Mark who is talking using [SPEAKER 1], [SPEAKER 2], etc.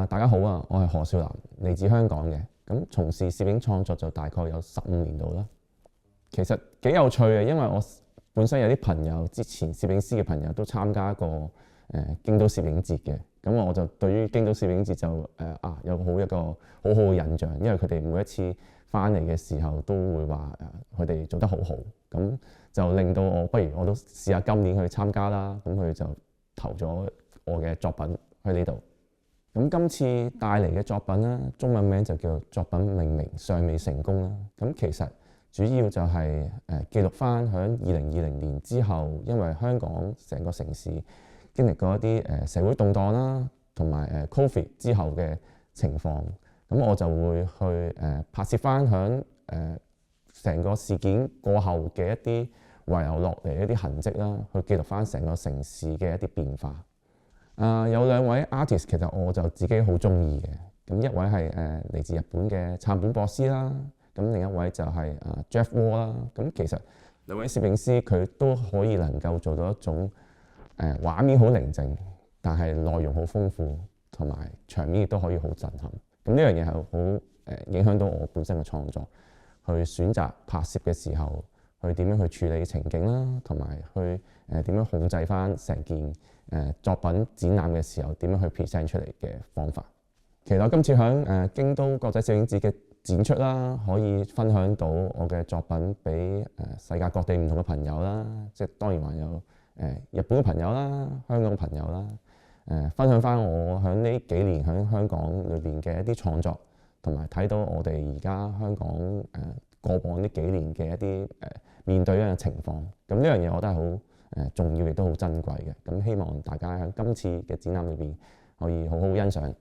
[SPEAKER 1] 大家好啊！我係何少南，嚟自香港嘅。咁從事攝影創作就大概有15年度啦。其實幾有趣嘅，因為我本身有啲朋友，之前攝影師嘅朋友都參加過京都攝影節嘅。咁我就對於京都攝影節就有一個好好嘅印象，因為佢哋每一次翻嚟嘅時候都會話佢哋做得好好，咁就令到我不如我都試下今年去參加啦。咁佢就投咗我嘅作品去呢度。咁今次帶嚟嘅作品咧，中文名就叫作品命名尚未成功啦。咁其實主要就係記錄翻響2020年之後，因為香港成個城市經歷過一啲社會動盪啦，同埋Covid 之後嘅情況。咁我就會去拍攝翻響成個事件過後嘅一啲遺留落嚟一啲痕跡啦，去記錄翻成個城市嘅一啲變化。有兩位 artist 其實我就自己好中意嘅，咁一位係嚟自日本嘅杉本博司啦，咁另一位就係Jeff Wall 啦。咁其實兩位攝影師佢都可以能夠做到一種畫面好寧靜，但係內容好豐富，同埋場面亦都可以好震撼。咁呢樣嘢係好影響到我本身嘅創作，去選擇拍攝嘅時候，去點樣去處理情景啦，同埋去點樣控制翻成件作品展覽嘅時候點樣去 present 出嚟嘅方法。期待今次響京都國際攝影節嘅展出啦，可以分享到我嘅作品俾世界各地唔同嘅朋友啦，即係當然還有日本嘅朋友啦、香港嘅朋友啦，分享翻我響呢幾年響香港裏邊嘅一啲創作，同埋睇到我哋而家香港過往呢幾年嘅一啲面對一樣情況。咁呢樣嘢我覺得係好重要，亦都好珍貴嘅。咁希望大家喺今次嘅展覽裏邊可以好好欣賞。